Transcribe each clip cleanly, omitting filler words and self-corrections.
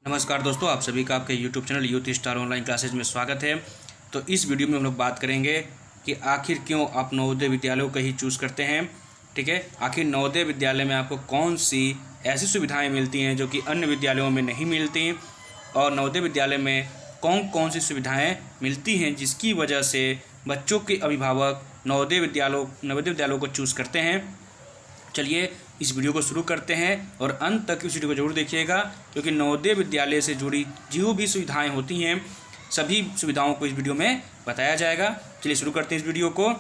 नमस्कार दोस्तों, आप सभी का आपके YouTube channel youth star online classes में स्वागत है। तो इस वीडियो में हम लोग बात करेंगे कि आखिर क्यों आप नवोदय विद्यालयों का ही चूज़ करते हैं। ठीक है, आखिर नवोदय विद्यालय में आपको कौन सी ऐसी सुविधाएं मिलती हैं जो कि अन्य विद्यालयों में नहीं मिलती, और नवोदय विद्यालय में कौन कौन सी सुविधाएँ मिलती हैं जिसकी वजह से बच्चों के अभिभावक नवोदय विद्यालयों को चूज़ करते हैं। चलिए इस वीडियो को शुरू करते हैं और अंत तक इस वीडियो को जरूर देखिएगा, क्योंकि नवोदय विद्यालय से जुड़ी जो भी सुविधाएं होती हैं सभी सुविधाओं को इस वीडियो में बताया जाएगा। चलिए शुरू करते हैं इस वीडियो को।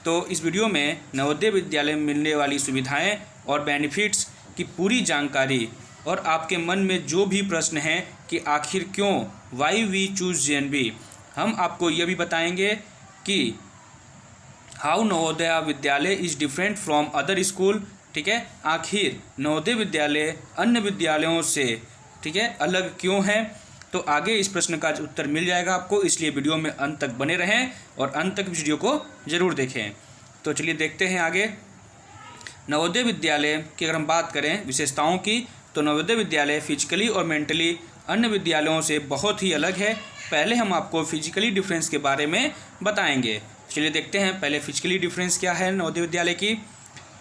तो इस वीडियो में नवोदय विद्यालय में मिलने वाली सुविधाएं और बेनिफिट्स की पूरी जानकारी, और आपके मन में जो भी प्रश्न हैं कि आखिर क्यों वाई वी चूज़ JNV, हम आपको यह भी बताएंगे कि how Navodaya Vidyalaya is different from other school. ठीक है, आखिर नवोदय विद्यालय अन्य विद्यालयों से ठीक है अलग क्यों है। तो आगे इस प्रश्न का उत्तर मिल जाएगा आपको, इसलिए वीडियो में अंत तक बने रहें और अंत तक वीडियो को ज़रूर देखें। तो चलिए देखते हैं आगे। नवोदय विद्यालय की अगर हम बात करें विशेषताओं की, तो नवोदय विद्यालय फिजिकली और मेंटली अन्य विद्यालयों से बहुत ही अलग है। पहले हम आपको फिजिकली डिफरेंस के बारे में बताएंगे। चलिए देखते हैं पहले फिजिकली डिफरेंस क्या है नवोदय विद्यालय की।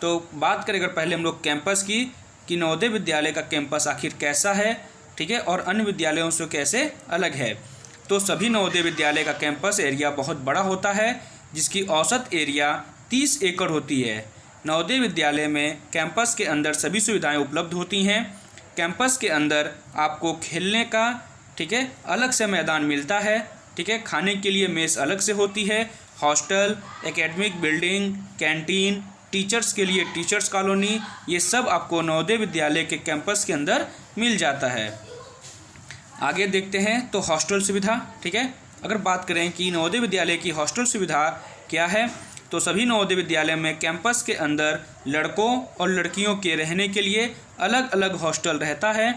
तो बात करें अगर पहले हम लोग कैंपस की, कि नवोदय विद्यालय का कैंपस आखिर कैसा है, ठीक है, और अन्य विद्यालयों से कैसे अलग है। तो सभी नवोदय विद्यालय का कैंपस एरिया बहुत बड़ा होता है, जिसकी औसत एरिया 30 एकड़ होती है। नवोदय विद्यालय में कैंपस के अंदर सभी सुविधाएं उपलब्ध होती हैं। कैंपस के अंदर आपको खेलने का ठीक है अलग से मैदान मिलता है। ठीक है, खाने के लिए मेस अलग से होती है। Hostel, academic building, canteen, teachers के लिए टीचर्स कॉलोनी, ये सब आपको नवोदय विद्यालय के कैंपस के अंदर मिल जाता है। आगे देखते हैं तो हॉस्टल सुविधा। ठीक है, अगर बात करें कि नवोदय विद्यालय की हॉस्टल सुविधा क्या है, तो सभी नवोदय विद्यालय में कैंपस के अंदर लड़कों और लड़कियों के रहने के लिए अलग अलग हॉस्टल रहता है।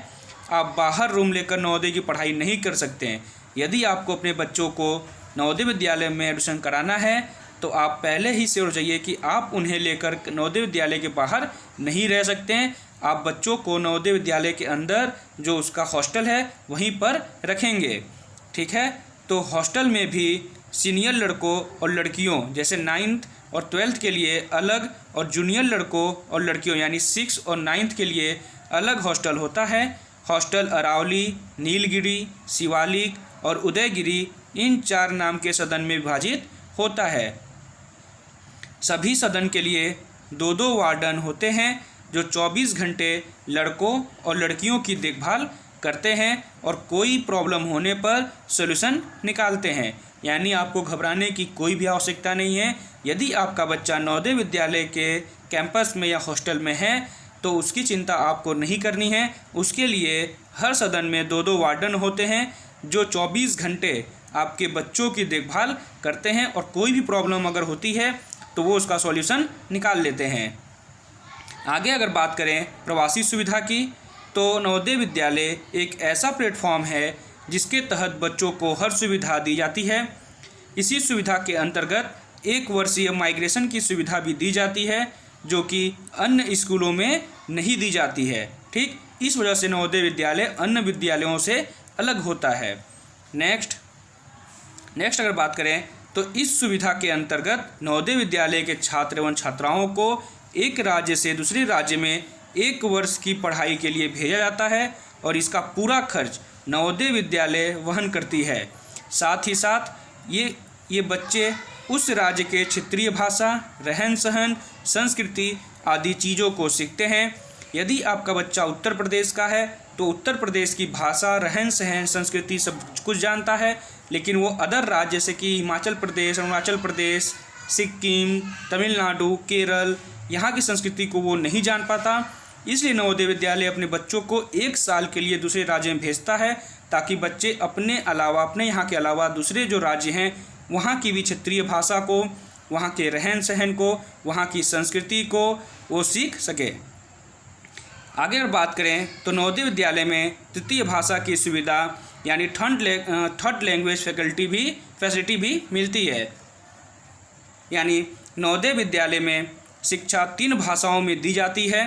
आप बाहर रूम लेकर नवोदय की पढ़ाई नहीं कर सकते हैं। यदि आपको अपने बच्चों को नवोदय विद्यालय में एडमिशन कराना है तो आप पहले ही श्योर जाइए कि आप उन्हें लेकर नवोदय विद्यालय के बाहर नहीं रह सकते हैं। आप बच्चों को नवोदय विद्यालय के अंदर जो उसका हॉस्टल है वहीं पर रखेंगे। ठीक है, तो हॉस्टल में भी सीनियर लड़कों और लड़कियों जैसे 9th और 12th के लिए अलग, और जूनियर लड़कों और लड़कियों यानी 6th और 9th के लिए अलग हॉस्टल होता है। हॉस्टल अरावली, नीलगिरी, शिवालिक और उदयगिरी इन 4 नाम के सदन में विभाजित होता है। सभी सदन के लिए 2-2 वार्डन होते हैं जो 24 घंटे लड़कों और लड़कियों की देखभाल करते हैं और कोई प्रॉब्लम होने पर सॉल्यूशन निकालते हैं। यानी आपको घबराने की कोई भी आवश्यकता नहीं है। यदि आपका बच्चा नवोदय विद्यालय के कैंपस में या हॉस्टल में है तो उसकी चिंता आपको नहीं करनी है। उसके लिए हर सदन में 2-2 वार्डन होते हैं जो 24 घंटे आपके बच्चों की देखभाल करते हैं, और कोई भी प्रॉब्लम अगर होती है तो वो उसका सॉल्यूशन निकाल लेते हैं। आगे अगर बात करें प्रवासी सुविधा की, तो नवोदय विद्यालय एक ऐसा प्लेटफॉर्म है जिसके तहत बच्चों को हर सुविधा दी जाती है। इसी सुविधा के अंतर्गत 1 वर्षीय माइग्रेशन की सुविधा भी दी जाती है, जो कि अन्य स्कूलों में नहीं दी जाती है। ठीक, इस वजह से नवोदय विद्यालय अन्य विद्यालयों से अलग होता है। नेक्स्ट अगर बात करें तो इस सुविधा के अंतर्गत नवोदय विद्यालय के छात्र एवं छात्राओं को एक राज्य से दूसरे राज्य में 1 वर्ष की पढ़ाई के लिए भेजा जाता है, और इसका पूरा खर्च नवोदय विद्यालय वहन करती है। साथ ही साथ ये बच्चे उस राज्य के क्षेत्रीय भाषा, रहन सहन, संस्कृति आदि चीज़ों को सीखते हैं। यदि आपका बच्चा उत्तर प्रदेश का है तो उत्तर प्रदेश की भाषा, रहन सहन, संस्कृति सब कुछ जानता है, लेकिन वो अदर राज्य जैसे कि हिमाचल प्रदेश, अरुणाचल प्रदेश, सिक्किम, तमिलनाडु, केरल, यहाँ की संस्कृति को वो नहीं जान पाता। इसलिए नवोदय विद्यालय अपने बच्चों को 1 साल के लिए दूसरे राज्य में भेजता है, ताकि बच्चे अपने यहाँ के अलावा दूसरे जो राज्य हैं वहाँ की भी क्षेत्रीय भाषा को, वहाँ के रहन सहन को, वहाँ की संस्कृति को वो सीख सके। आगे अगर बात करें तो नवोदय विद्यालय में तृतीय भाषा की सुविधा यानी थर्ड लैंग्वेज फैसिलिटी भी मिलती है। यानी नवोदय विद्यालय में शिक्षा 3 भाषाओं में दी जाती है।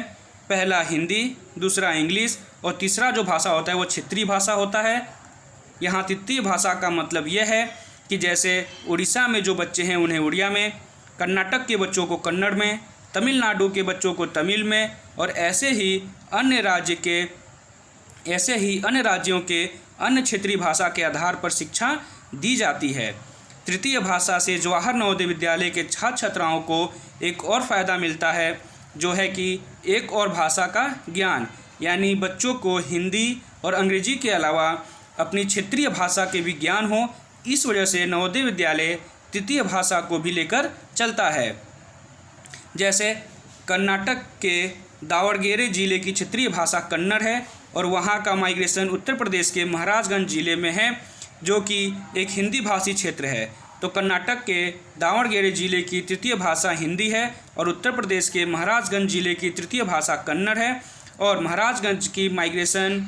पहला हिंदी, दूसरा इंग्लिश और तीसरा जो भाषा होता है वो क्षेत्रीय भाषा होता है। यहाँ तृतीय भाषा का मतलब यह है कि जैसे उड़ीसा में जो बच्चे हैं उन्हें उड़िया में, कर्नाटक के बच्चों को कन्नड़ में, तमिलनाडु के बच्चों को तमिल में और ऐसे ही अन्य राज्यों के अन्य क्षेत्रीय भाषा के आधार पर शिक्षा दी जाती है। तृतीय भाषा से जवाहर नवोदय विद्यालय के छात्र छात्राओं को एक और फ़ायदा मिलता है, जो है कि एक और भाषा का ज्ञान, यानी बच्चों को हिंदी और अंग्रेजी के अलावा अपनी क्षेत्रीय भाषा के भी ज्ञान हो। इस वजह से नवोदय विद्यालय तृतीय भाषा को भी लेकर चलता है। जैसे कर्नाटक के दावणगेरे जिले की क्षेत्रीय भाषा कन्नड़ है और वहाँ का माइग्रेशन उत्तर प्रदेश के महाराजगंज जिले में है, जो कि एक हिंदी भाषी क्षेत्र है। तो कर्नाटक के दावणगेरे जिले की तृतीय भाषा हिंदी है और उत्तर प्रदेश के महाराजगंज जिले की तृतीय भाषा कन्नड़ है और महाराजगंज की माइग्रेशन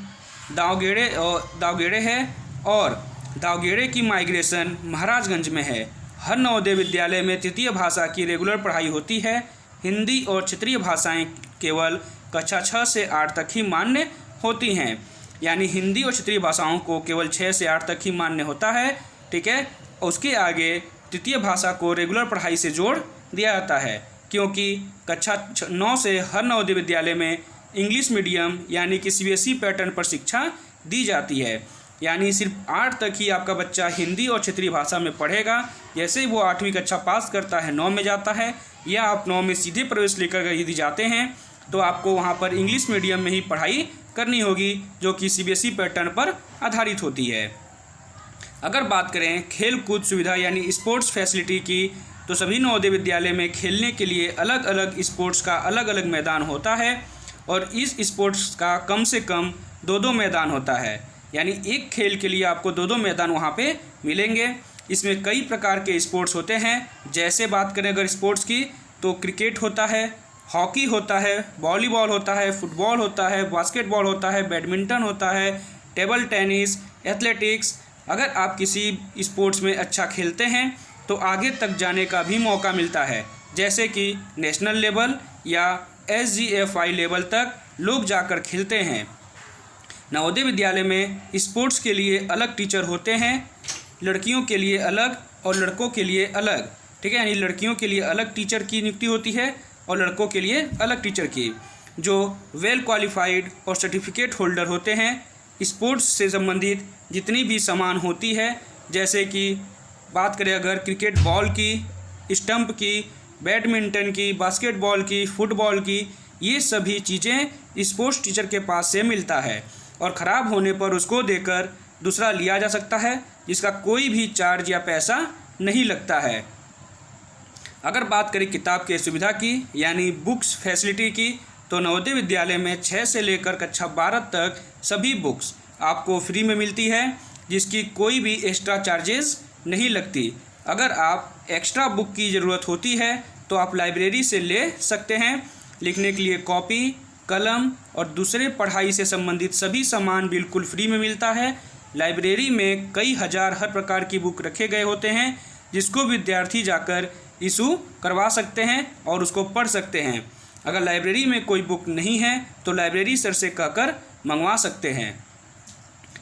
दावगेड़े है और दावगेड़े की माइग्रेशन महाराजगंज में है। हर नवोदय विद्यालय में तृतीय भाषा की रेगुलर पढ़ाई होती है। हिंदी और क्षेत्रीय भाषाएं केवल कक्षा 6 से 8 तक ही मान्य होती हैं, यानी हिंदी और क्षेत्रीय भाषाओं को केवल 6 से 8 तक ही मान्य होता है, ठीक है। उसके आगे तृतीय भाषा को रेगुलर पढ़ाई से जोड़ दिया जाता है, क्योंकि कक्षा 9 से हर नवोदय विद्यालय में इंग्लिश मीडियम यानी कि CBSE पैटर्न पर शिक्षा दी जाती है। यानी सिर्फ 8 तक ही आपका बच्चा हिंदी और क्षेत्रीय भाषा में पढ़ेगा। जैसे ही वो 8वीं कक्षा पास करता है, 9 में जाता है, या आप 9 में सीधे प्रवेश लेकर यदि जाते हैं तो आपको वहाँ पर इंग्लिश मीडियम में ही पढ़ाई करनी होगी, जो कि CBSE पैटर्न पर आधारित होती है। अगर बात करें खेल कूद सुविधा यानी स्पोर्ट्स फैसिलिटी की, तो सभी नवोदय विद्यालय में खेलने के लिए अलग अलग स्पोर्ट्स का अलग अलग मैदान होता है और इस स्पोर्ट्स का कम से कम 2-2 मैदान होता है, यानी एक खेल के लिए आपको 2-2 मैदान वहाँ पे मिलेंगे। इसमें कई प्रकार के स्पोर्ट्स होते हैं। जैसे बात करें अगर स्पोर्ट्स की, तो क्रिकेट होता है, हॉकी होता है, वॉलीबॉल होता है, फुटबॉल होता है, बास्केटबॉल होता है, बैडमिंटन होता है, टेबल टेनिस, एथलेटिक्स। अगर आप किसी स्पोर्ट्स में अच्छा खेलते हैं तो आगे तक जाने का भी मौका मिलता है, जैसे कि नेशनल लेवल या SGFI लेवल तक लोग जाकर खेलते हैं। नवोदय विद्यालय में स्पोर्ट्स के लिए अलग टीचर होते हैं, लड़कियों के लिए अलग और लड़कों के लिए अलग, ठीक है। यानी लड़कियों के लिए अलग टीचर की नियुक्ति होती है और लड़कों के लिए अलग टीचर की, जो वेल क्वालिफाइड और सर्टिफिकेट होल्डर होते हैं। स्पोर्ट्स से संबंधित जितनी भी सामान होती है, जैसे कि बात करें अगर क्रिकेट बॉल की, स्टंप की, बैडमिंटन की, बास्केटबॉल की, फुटबॉल की, ये सभी चीज़ें स्पोर्ट्स टीचर के पास से मिलता है और ख़राब होने पर उसको देकर दूसरा लिया जा सकता है, जिसका कोई भी चार्ज या पैसा नहीं लगता है। अगर बात करें किताब की सुविधा की यानी बुक्स फैसिलिटी की, तो नवोदय विद्यालय में 6 से लेकर कक्षा 12 तक सभी बुक्स आपको फ्री में मिलती है, जिसकी कोई भी एक्स्ट्रा चार्जेस नहीं लगती। अगर आप एक्स्ट्रा बुक की ज़रूरत होती है तो आप लाइब्रेरी से ले सकते हैं। लिखने के लिए कॉपी, कलम और दूसरे पढ़ाई से संबंधित सभी सामान बिल्कुल फ्री में मिलता है। लाइब्रेरी में कई हज़ार हर प्रकार की बुक रखे गए होते हैं, जिसको विद्यार्थी जाकर इशू करवा सकते हैं और उसको पढ़ सकते हैं। अगर लाइब्रेरी में कोई बुक नहीं है तो लाइब्रेरी सर से कहकर मंगवा सकते हैं।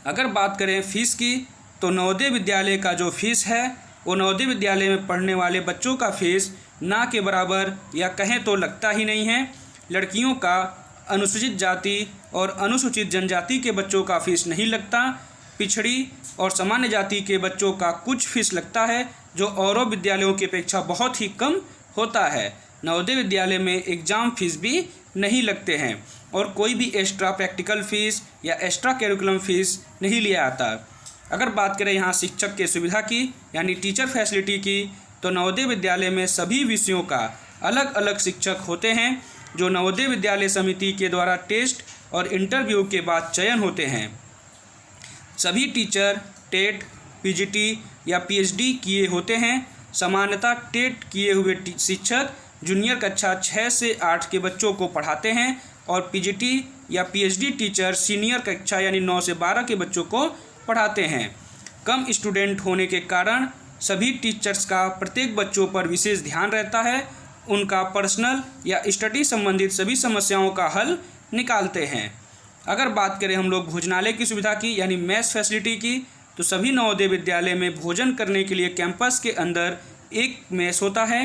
अगर बात करें फ़ीस की, तो नवोदय विद्यालय का जो फ़ीस है वो नवोदय विद्यालय में पढ़ने वाले बच्चों का फ़ीस ना के बराबर या कहें तो लगता ही नहीं है। लड़कियों का, अनुसूचित जाति और अनुसूचित जनजाति के बच्चों का फ़ीस नहीं लगता। पिछड़ी और सामान्य जाति के बच्चों का कुछ फ़ीस लगता है, जो औरों विद्यालयों की अपेक्षा बहुत ही कम होता है। नवोदय विद्यालय में एग्ज़ाम फ़ीस भी नहीं लगते हैं और कोई भी एक्स्ट्रा प्रैक्टिकल फ़ीस या एक्स्ट्रा करिकुलम फ़ीस नहीं लिया आता। अगर बात करें यहाँ शिक्षक के सुविधा की यानी टीचर फैसिलिटी की, तो नवोदय विद्यालय में सभी विषयों का अलग अलग शिक्षक होते हैं, जो नवोदय विद्यालय समिति के द्वारा टेस्ट और इंटरव्यू के बाद चयन होते हैं। सभी टीचर टेट, PGT या PhD किए होते हैं। सामान्यतः टेट किए हुए शिक्षक जूनियर कक्षा 6 से 8 के बच्चों को पढ़ाते हैं और PGT या PhD टीचर सीनियर कक्षा यानी 9 से 12 के बच्चों को पढ़ाते हैं। कम स्टूडेंट होने के कारण सभी टीचर्स का प्रत्येक बच्चों पर विशेष ध्यान रहता है उनका पर्सनल या स्टडी संबंधित सभी समस्याओं का हल निकालते हैं। अगर बात करें हम लोग भोजनालय की सुविधा की यानी मेस फैसिलिटी की, तो सभी नवोदय विद्यालय में भोजन करने के लिए कैंपस के अंदर एक मेस होता है।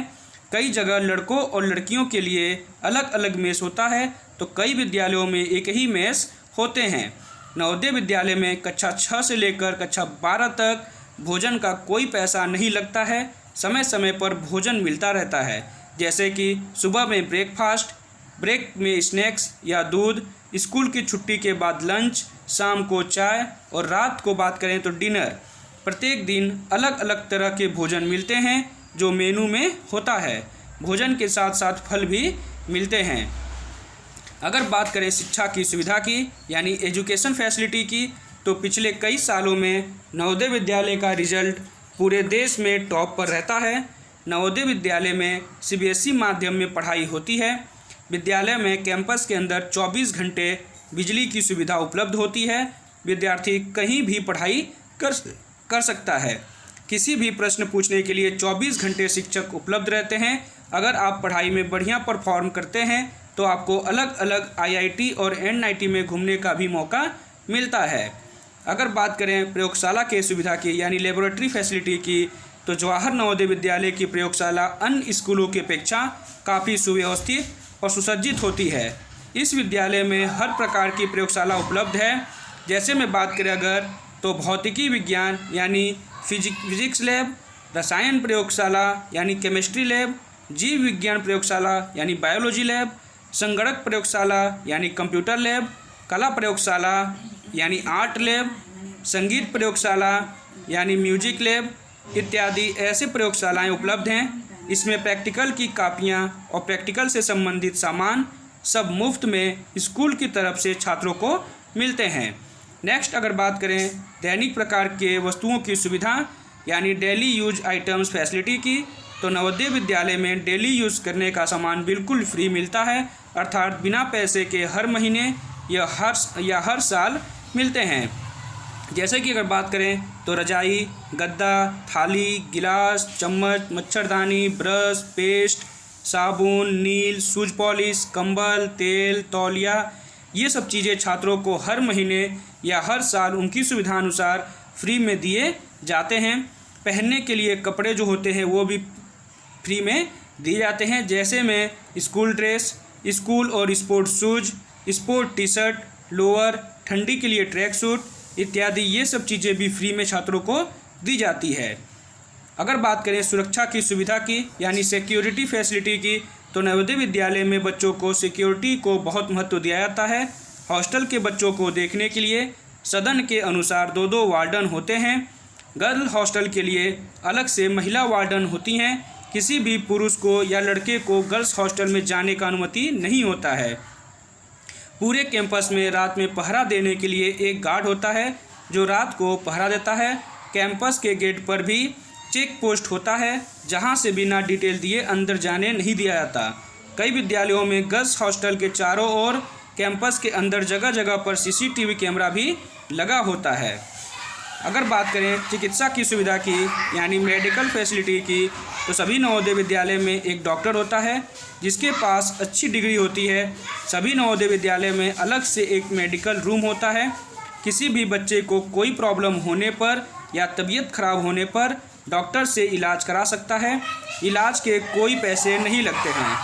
कई जगह लड़कों और लड़कियों के लिए अलग अलग मेस होता है, तो कई विद्यालयों में एक ही मेस होते हैं। नवोदय विद्यालय में कक्षा 6 से लेकर कक्षा 12 तक भोजन का कोई पैसा नहीं लगता है। समय समय पर भोजन मिलता रहता है, जैसे कि सुबह में ब्रेकफास्ट, ब्रेक में स्नैक्स या दूध, स्कूल की छुट्टी के बाद लंच, शाम को चाय और रात को बात करें तो डिनर। प्रत्येक दिन अलग अलग तरह के भोजन मिलते हैं जो मेनू में होता है। भोजन के साथ साथ फल भी मिलते हैं। अगर बात करें शिक्षा की सुविधा की यानी एजुकेशन फैसिलिटी की, तो पिछले कई सालों में नवोदय विद्यालय का रिजल्ट पूरे देश में टॉप पर रहता है। नवोदय विद्यालय में सीबीएसई माध्यम में पढ़ाई होती है। विद्यालय में कैंपस के अंदर 24 घंटे बिजली की सुविधा उपलब्ध होती है। विद्यार्थी कहीं भी पढ़ाई कर सकता है। किसी भी प्रश्न पूछने के लिए 24 घंटे शिक्षक उपलब्ध रहते हैं। अगर आप पढ़ाई में बढ़िया परफॉर्म करते हैं तो आपको अलग अलग आईआईटी और एनआईटी में घूमने का भी मौका मिलता है। अगर बात करें प्रयोगशाला के सुविधा की यानी लेबोरेटरी फैसिलिटी की, तो जवाहर नवोदय विद्यालय की प्रयोगशाला अन्य स्कूलों की अपेक्षा काफ़ी सुव्यवस्थित और सुसज्जित होती है। इस विद्यालय में हर प्रकार की प्रयोगशाला उपलब्ध है। जैसे मैं बात करें अगर, तो भौतिकी विज्ञान यानी फिजिक्स लैब, रसायन प्रयोगशाला यानी केमिस्ट्री लैब, जीव विज्ञान प्रयोगशाला यानी बायोलॉजी लैब, संगणक प्रयोगशाला यानी कंप्यूटर लैब, कला प्रयोगशाला यानी आर्ट लैब, संगीत प्रयोगशाला यानी म्यूजिक लैब इत्यादि ऐसे प्रयोगशालाएं उपलब्ध हैं। इसमें प्रैक्टिकल की कापियां और प्रैक्टिकल से संबंधित सामान सब मुफ्त में स्कूल की तरफ से छात्रों को मिलते हैं। नेक्स्ट अगर बात करें दैनिक प्रकार के वस्तुओं की सुविधा यानी डेली यूज आइटम्स फैसिलिटी की, तो नवोदय विद्यालय में डेली यूज़ करने का सामान बिल्कुल फ्री मिलता है, अर्थात बिना पैसे के हर महीने या हर साल मिलते हैं। जैसे कि अगर बात करें तो रजाई, गद्दा, थाली, गिलास, चम्मच, मच्छरदानी, ब्रश, पेस्ट, साबुन, नील, शूज पॉलिश, कंबल, तेल, तौलिया, ये सब चीज़ें छात्रों को हर महीने या हर साल उनकी सुविधा अनुसार फ्री में दिए जाते हैं। पहनने के लिए कपड़े जो होते हैं वो भी फ्री में दिए जाते हैं, जैसे में स्कूल ड्रेस, स्कूल और sport shoes, sport T shirt, lower, ठंडी के लिए ट्रैक सूट इत्यादि ये सब चीज़ें भी फ्री में छात्रों को दी जाती है। अगर बात करें सुरक्षा की सुविधा की यानी सिक्योरिटी फैसिलिटी की, तो नवोदय विद्यालय में बच्चों को सिक्योरिटी को बहुत महत्व दिया जाता है। हॉस्टल के बच्चों को देखने के लिए सदन के अनुसार 2-2 वार्डन होते हैं। गर्ल हॉस्टल के लिए अलग से महिला वार्डन होती हैं। किसी भी पुरुष को या लड़के को गर्ल्स हॉस्टल में जाने का अनुमति नहीं होता है। पूरे कैंपस में रात में पहरा देने के लिए एक गार्ड होता है जो रात को पहरा देता है। कैंपस के गेट पर भी चेक पोस्ट होता है जहां से बिना डिटेल दिए अंदर जाने नहीं दिया जाता। कई विद्यालयों में गर्ल्स हॉस्टल के चारों ओर कैंपस के अंदर जगह जगह पर सीसीटीवी कैमरा भी लगा होता है। अगर बात करें चिकित्सा की सुविधा की यानी मेडिकल फैसिलिटी की, तो सभी नवोदय विद्यालय में एक डॉक्टर होता है जिसके पास अच्छी डिग्री होती है। सभी नवोदय विद्यालय में अलग से एक मेडिकल रूम होता है। किसी भी बच्चे को कोई प्रॉब्लम होने पर या तबीयत खराब होने पर डॉक्टर से इलाज करा सकता है। इलाज के कोई पैसे नहीं लगते हैं।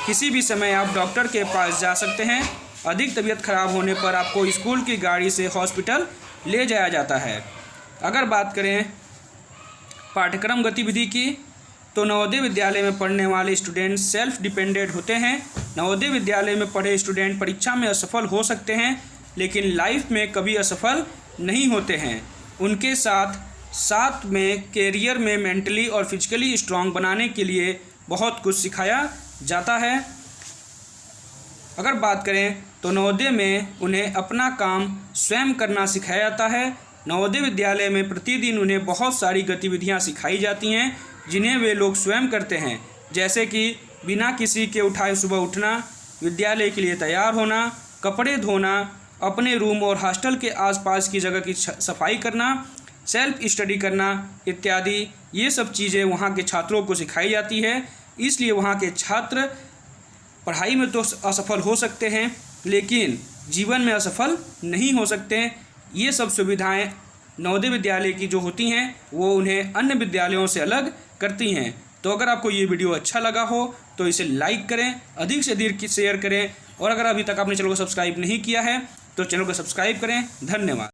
किसी भी समय आप डॉक्टर के पास जा सकते हैं। अधिक तबीयत खराब होने पर आपको स्कूल की गाड़ी से हॉस्पिटल ले जाया जाता है। अगर बात करें पाठ्यक्रम गतिविधि की, तो नवोदय विद्यालय में पढ़ने वाले स्टूडेंट सेल्फ डिपेंडेंट होते हैं। नवोदय विद्यालय में पढ़े स्टूडेंट परीक्षा में असफल हो सकते हैं, लेकिन लाइफ में कभी असफल नहीं होते हैं। उनके साथ में कैरियर में मेंटली और फिजिकली स्ट्रांग बनाने के लिए बहुत कुछ सिखाया जाता है। अगर बात करें तो नवोदय में उन्हें अपना काम स्वयं करना सिखाया जाता है। नवोदय विद्यालय में प्रतिदिन उन्हें बहुत सारी गतिविधियां सिखाई जाती हैं जिन्हें वे लोग स्वयं करते हैं, जैसे कि बिना किसी के उठाए सुबह उठना, विद्यालय के लिए तैयार होना, कपड़े धोना, अपने रूम और हॉस्टल के आसपास की जगह की सफाई करना, सेल्फ स्टडी करना इत्यादि ये सब चीज़ें वहाँ के छात्रों को सिखाई जाती है। इसलिए वहाँ के छात्र पढ़ाई में तो असफल हो सकते हैं लेकिन जीवन में असफल नहीं हो सकते हैं। ये सब सुविधाएं नवोदय विद्यालय की जो होती हैं वो उन्हें अन्य विद्यालयों से अलग करती हैं। तो अगर आपको ये वीडियो अच्छा लगा हो तो इसे लाइक करें, अधिक से अधिक शेयर करें और अगर अभी तक आपने चैनल को सब्सक्राइब नहीं किया है तो चैनल को सब्सक्राइब करें। धन्यवाद।